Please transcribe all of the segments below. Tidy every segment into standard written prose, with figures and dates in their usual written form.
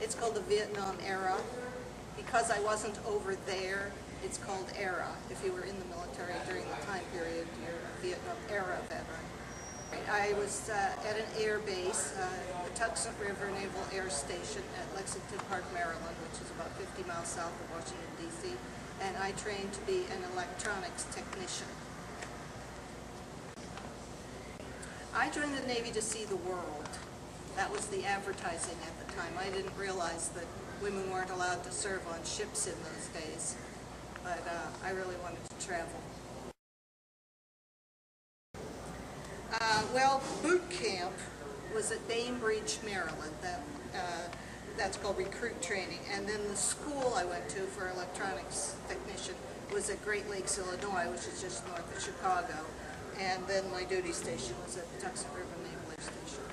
It's called the Vietnam era. Because I wasn't over there, it's called era. If you were in the military during the time period, you're a Vietnam era veteran. I was at an air base, the Tuxant River Naval Air Station at Lexington Park, Maryland, which is about 50 miles south of Washington, D.C., and I trained to be an electronics technician. I joined the Navy to see the world. That was the advertising at the time. I didn't realize that women weren't allowed to serve on ships in those days, but I really wanted to travel. Well, boot camp was at Bainbridge, Maryland. That's called recruit training. And then the school I went to for electronics technician was at Great Lakes, Illinois, which is just north of Chicago. And then my duty station was at the Tuxant River Naval Air Station.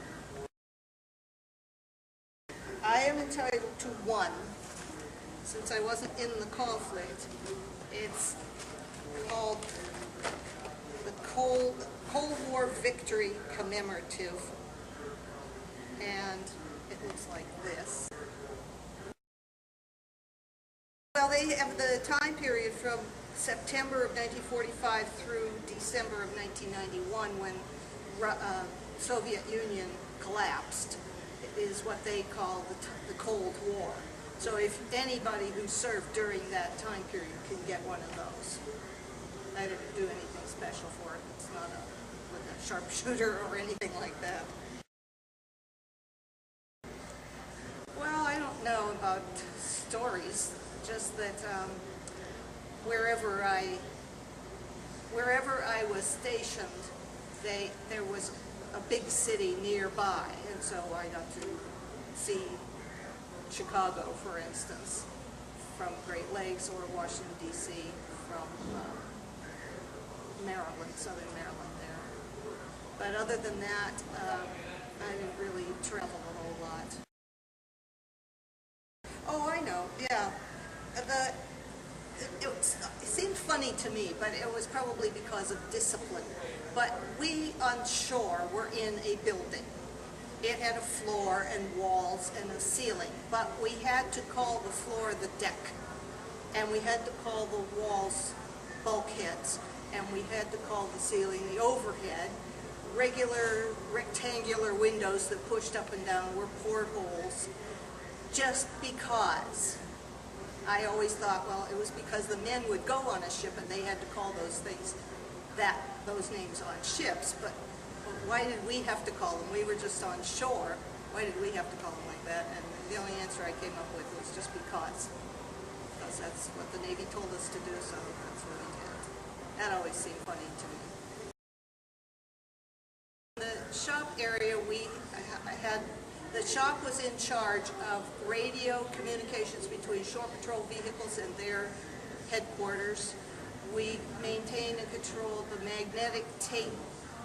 I am entitled to one, since I wasn't in the conflict. It's called the Cold War Victory Commemorative, and it looks like this. Well, they have the time period from September of 1945 through December of 1991, when Soviet Union collapsed. It is what they call the Cold War. So if anybody who served during that time period can get one of those. I didn't do anything special for it. It's not with a sharpshooter or anything like that. Well, I don't know about stories, just that wherever I was stationed, there was a big city nearby, and so I got to see Chicago, for instance, from Great Lakes, or Washington, D.C., from Maryland, southern Maryland there. But other than that, I didn't really travel a whole lot. Oh, I know, yeah. It seemed funny to me, but it was probably because of discipline. But we on shore were in a building. It had a floor and walls and a ceiling, but we had to call the floor the deck, and we had to call the walls bulkheads, and we had to call the ceiling the overhead. Regular rectangular windows that pushed up and down were portholes, just because. I always thought, well, it was because the men would go on a ship and they had to call those things those names on ships, but why did we have to call them? We were just on shore. Why did we have to call them like that? And the only answer I came up with was just because that's what the Navy told us to do, so that's what we did. That always seemed funny to me. In the shop area, the shop was in charge of radio communications between shore patrol vehicles and their headquarters. We maintained and controlled the magnetic tape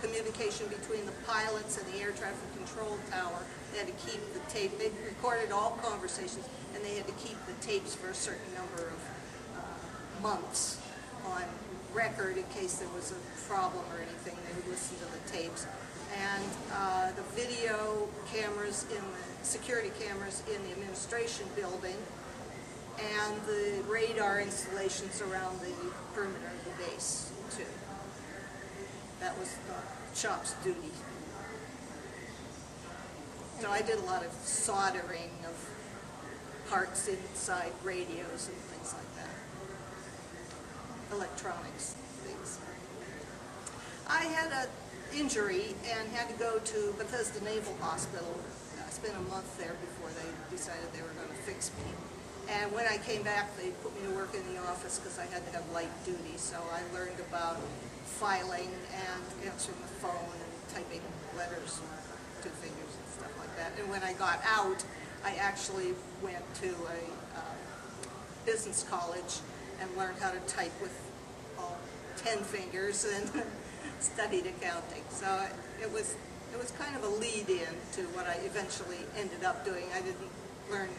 communication between the pilots and the air traffic control tower. They had to keep the tape. They recorded all conversations, and they had to keep the tapes for a certain number of months on record in case there was a problem or anything. They would listen to the tapes. And the video cameras, security cameras in the administration building, and the radar installations around the perimeter of the base, too. That was the shop's duty. So I did a lot of soldering of parts inside radios and things like that. Electronics things. I had an injury and had to go to Bethesda Naval Hospital. I spent a month there before they decided they were going to fix me. And when I came back, they put me to work in the office because I had to have light duty. So I learned about filing and answering the phone and typing letters with 2 fingers and stuff like that. And when I got out, I actually went to a business college and learned how to type with all 10 fingers and studied accounting. So it was kind of a lead-in to what I eventually ended up doing. I didn't learn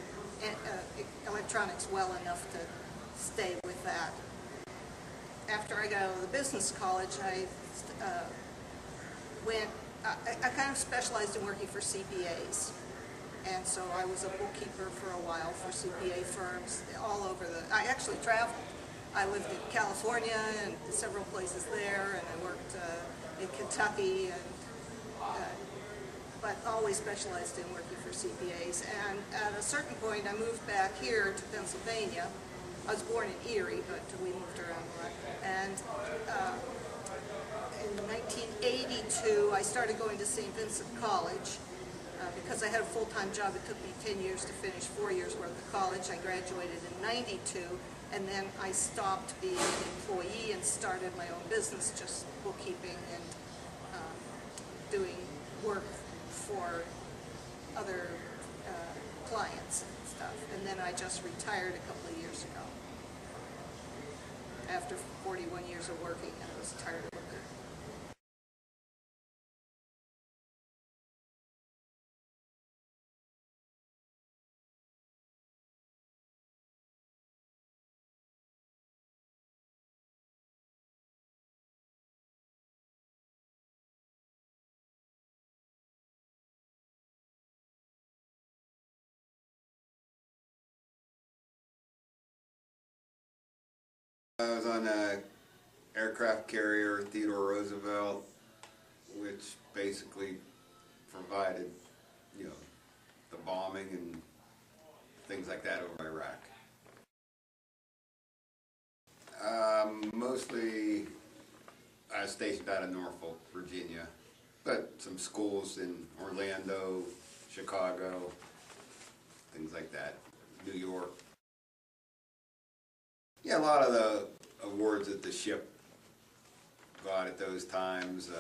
electronics well enough to stay with that. After I got out of the business college, I kind of specialized in working for CPAs. And so I was a bookkeeper for a while for CPA firms all over I actually traveled. I lived in California and several places there, and I worked in Kentucky, but always specialized in working for CPAs. And at a certain point, I moved back here to Pennsylvania. I was born in Erie, but we moved around a lot. And in 1982, I started going to St. Vincent College. Because I had a full-time job, it took me 10 years to finish 4 years worth of college. I graduated in '92, and then I stopped being an employee and started my own business, just bookkeeping and doing work for other clients and stuff. And then I just retired a couple of years ago. After 41 years of working, I was tired of it. I was on a aircraft carrier, Theodore Roosevelt, which basically provided, the bombing and things like that over Iraq. Mostly, I was stationed out of Norfolk, Virginia, but some schools in Orlando, Chicago, things like that, New York. Yeah, a lot of the awards that the ship got at those times,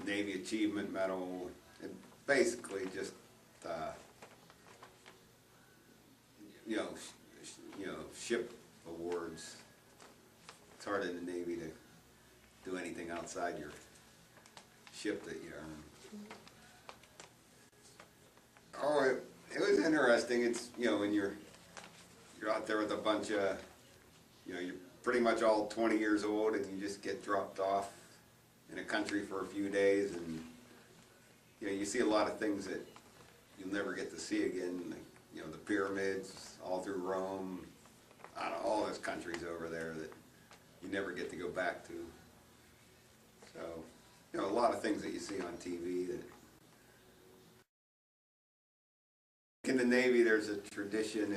Navy Achievement Medal, and basically just, ship awards. It's hard in the Navy to do anything outside your ship that you earn. Oh, it was interesting. It's, when you're out there with a bunch of, you're pretty much all 20 years old, and you just get dropped off in a country for a few days, and you see a lot of things that you'll never get to see again, like, the pyramids all through Rome, all those countries over there that you never get to go back to. So, a lot of things that you see on TV that. In the Navy, there's a tradition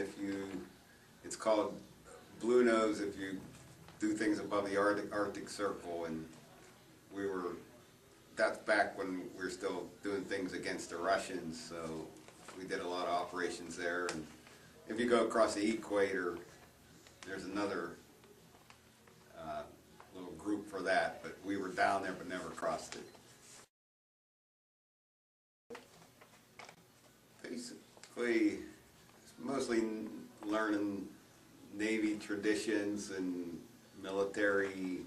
it's called Blue Nose if you do things above the Arctic Circle, and that's back when we were still doing things against the Russians, so we did a lot of operations there. And if you go across the equator, there's another little group for that, but we were down there but never crossed it. Basically, it's mostly learning Navy traditions and military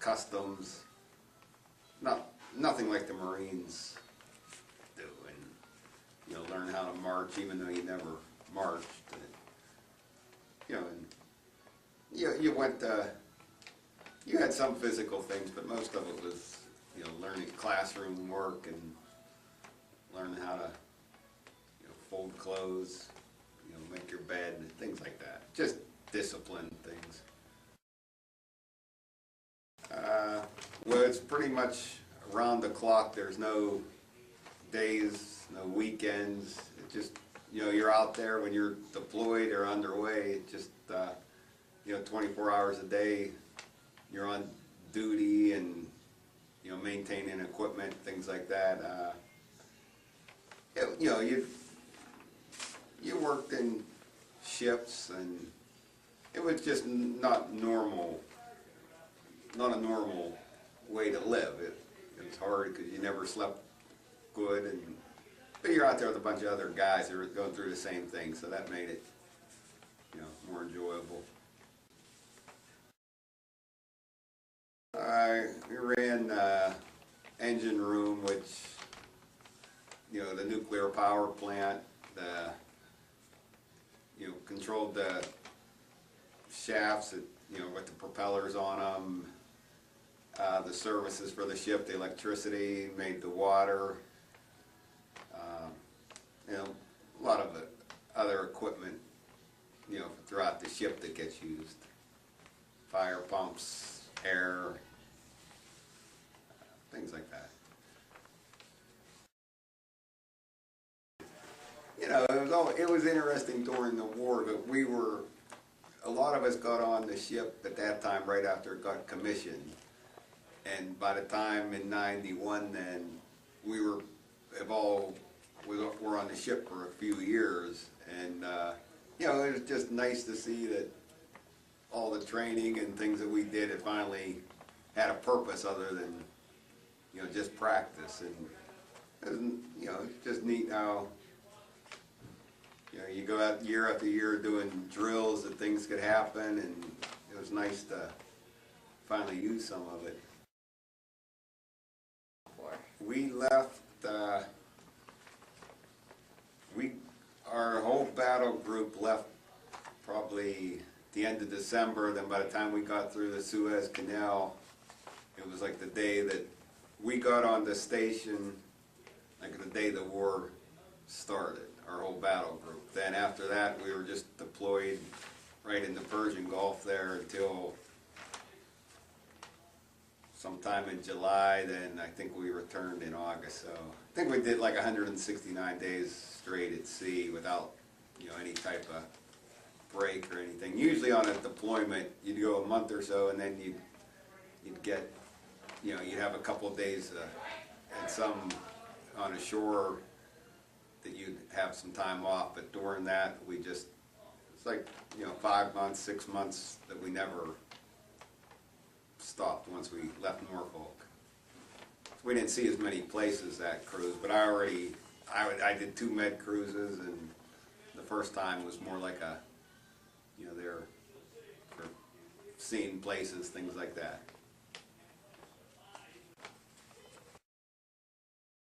customs. Nothing like the Marines do, and learn how to march even though you never marched. And you went. You had some physical things, but most of it was learning classroom work and learning how to fold clothes, make your bed, things like that. Just discipline things. Well, it's pretty much around the clock. There's no days, no weekends. It just, you're out there when you're deployed or underway. It just, 24 hours a day, you're on duty and, maintaining equipment, things like that. You worked in shifts, and it was just not a normal way to live. It was hard because you never slept good, but you're out there with a bunch of other guys that were going through the same thing, so that made it more enjoyable. We ran engine room, which the nuclear power plant, controlled the shafts that, with the propellers on them, the services for the ship, the electricity, made the water, you know, a lot of other equipment, you know, throughout the ship that gets used. Fire pumps, air, things like that. You know, it was interesting during the war that a lot of us got on the ship at that time right after it got commissioned. And by the time in '91 then, we're on the ship for a few years. And, you know, it was just nice to see that all the training and things that we did, it finally had a purpose other than, you know, just practice. And it was, you know, it's just neat how, you know, you go out year after year doing drills that things could happen, and it was nice to finally use some of it. We left, our whole battle group left probably the end of December. Then by the time we got through the Suez Canal, it was like the day that we got on the station, like the day the war started, our whole battle group. Then after that, we were just deployed right in the Persian Gulf there until sometime in July. Then I think we returned in August. So I think we did like 169 days straight at sea without, you know, any type of break or anything. Usually on a deployment, you'd go a month or so, and then you'd get, you know, you'd have a couple of days and some on a shore that you'd have some time off. But during that, it's like, you know, 5 months, 6 months that we never stopped once we left Norfolk. We didn't see as many places that cruise, but I did 2 med cruises, and the first time was more like a, you know, they're for seeing places, things like that.